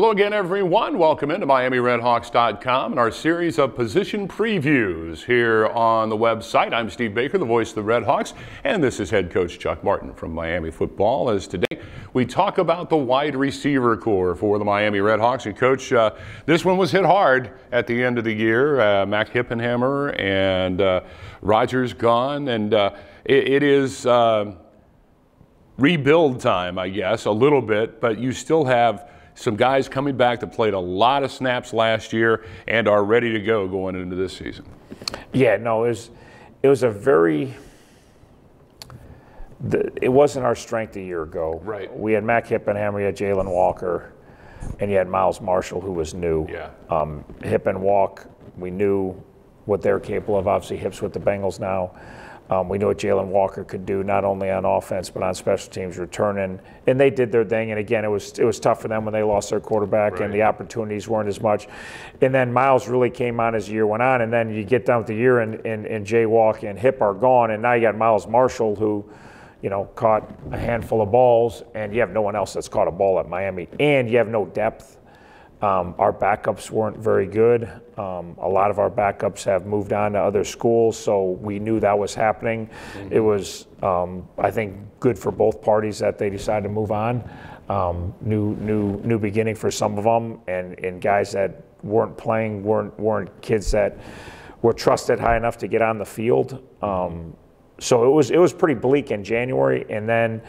Hello again, everyone. Welcome into MiamiRedHawks.com and our series of position previews here on the website. I'm Steve Baker, the voice of the Redhawks, and this is head coach Chuck Martin from Miami Football. As today we talk about the wide receiver core for the Miami Redhawks. And Coach, this one was hit hard at the end of the year. Mac Hippenhammer and Rogers gone, and it is rebuild time, I guess, a little bit, but you still have some guys coming back that played a lot of snaps last year and are ready to go going into this season. Yeah, no, it was a very it wasn't our strength a year ago. Right. We had Mac Hippenhammer, we had Jalen Walker, and you had Miles Marshall, who was new. Yeah. Hip and Walk, we knew what they're capable of. Obviously, Hip's with the Bengals now. We knew what Jalen Walker could do, not only on offense but on special teams, returning, and they did their thing. And again, it was tough for them when they lost their quarterback, right, and the opportunities weren't as much. And then Miles really came on as the year went on, and then you get down with the year, and Jay Walk and Hip are gone, and now you got Miles Marshall, who, you know, caught a handful of balls, and you have no one else that's caught a ball at Miami, and you have no depth. Our backups weren't very good. A lot of our backups have moved on to other schools, so we knew that was happening. Mm-hmm. It was, I think, good for both parties that they decided to move on. New beginning for some of them, and guys that weren't playing weren't kids that were trusted high enough to get on the field. So it was pretty bleak in January, and then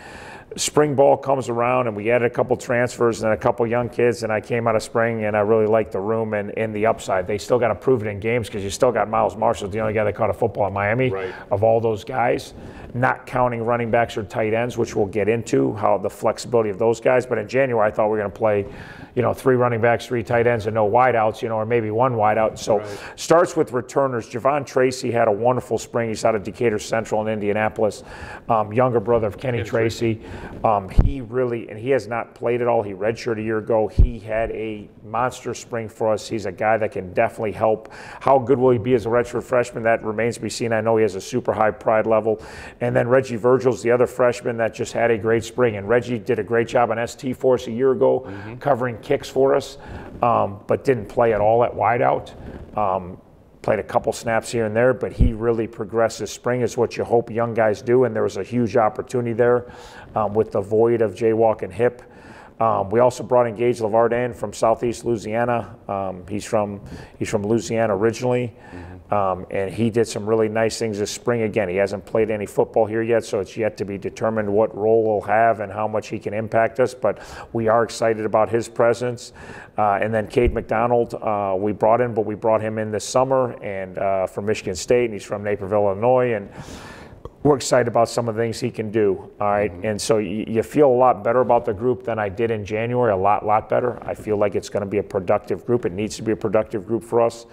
spring ball comes around, and we added a couple transfers and a couple young kids, and I came out of spring and I really liked the room and the upside. They still got to prove it in games because you still got Miles Marshall, the only guy that caught a football in Miami, right, of all those guys, not counting running backs or tight ends, which we'll get into, how the flexibility of those guys. But in January, I thought we were going to play, 3 running backs, 3 tight ends, and no wideouts, or maybe 1 wideout. So right, starts with returners. Javon Tracy had a wonderful spring. He's out of Decatur Central in Indianapolis, younger brother of Kenny Tracy. He really, and he has not played at all. He redshirted a year ago. He had a monster spring for us. He's a guy that can definitely help. How good will he be as a redshirt freshman? That remains to be seen. I know he has a super high pride level. And then Reggie Virgil's the other freshman that just had a great spring. And Reggie did a great job on ST for us a year ago, mm-hmm, covering kicks for us, but didn't play at all at wideout. Played a couple snaps here and there, but he really progressed this spring, is what you hope young guys do, and there was a huge opportunity there with the void of Jaywalk and Hip. We also brought in Gage Lavardin from Southeast Louisiana. He's from Louisiana originally, mm-hmm, and he did some really nice things this spring. Again, he hasn't played any football here yet, so it's yet to be determined what role he'll have and how much he can impact us, but we are excited about his presence. And then Cade McDonald, we brought him in this summer, and from Michigan State, and he's from Naperville, Illinois, and we're excited about some of the things he can do. All right, mm-hmm, and so you feel a lot better about the group than I did in January, a lot better. I feel like it's going to be a productive group. It needs to be a productive group for us,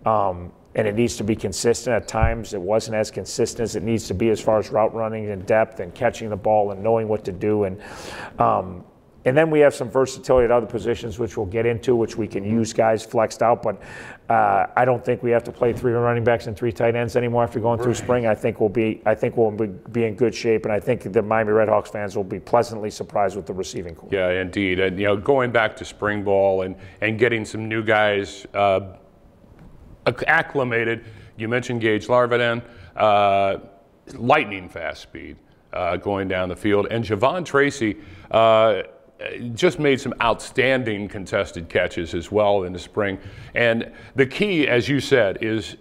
and it needs to be consistent. At times, it wasn't as consistent as it needs to be as far as route running and depth and catching the ball and knowing what to do. And then we have some versatility at other positions, which we'll get into, which we can use guys flexed out. But I don't think we have to play 3 running backs and 3 tight ends anymore after going through spring. I think we'll be in good shape, and I think the Miami Redhawks fans will be pleasantly surprised with the receiving core. Yeah, indeed. And going back to spring ball and getting some new guys acclimated. You mentioned Gage Lavardin, lightning fast speed going down the field, and Javon Tracy. Just made some outstanding contested catches as well in the spring. And the key, as you said, is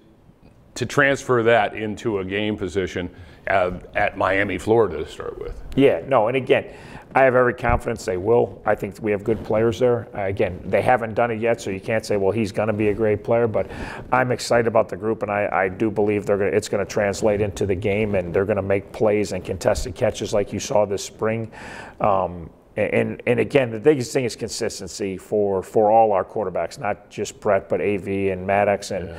to transfer that into a game position at Miami, Florida to start with. Yeah, no, and again, I have every confidence they will. I think we have good players there. Again, they haven't done it yet, so you can't say, well, he's going to be a great player. But I'm excited about the group, and I do believe it's going to translate into the game, and they're going to make plays and contested catches like you saw this spring. And again, the biggest thing is consistency for all our quarterbacks, not just Brett, but AV and Maddox. And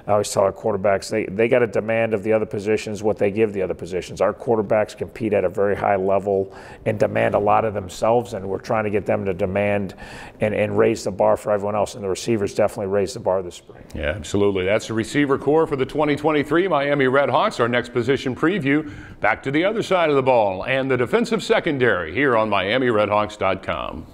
I always tell our quarterbacks, they got a demand of the other positions what they give the other positions. Our quarterbacks compete at a very high level and demand a lot of themselves, and we're trying to get them to demand and raise the bar for everyone else. And the receivers definitely raised the bar this spring. Yeah, absolutely. That's the receiver core for the 2023 Miami Redhawks. Our next position preview, back to the other side of the ball and the defensive secondary here on MiamiRedhawks.com.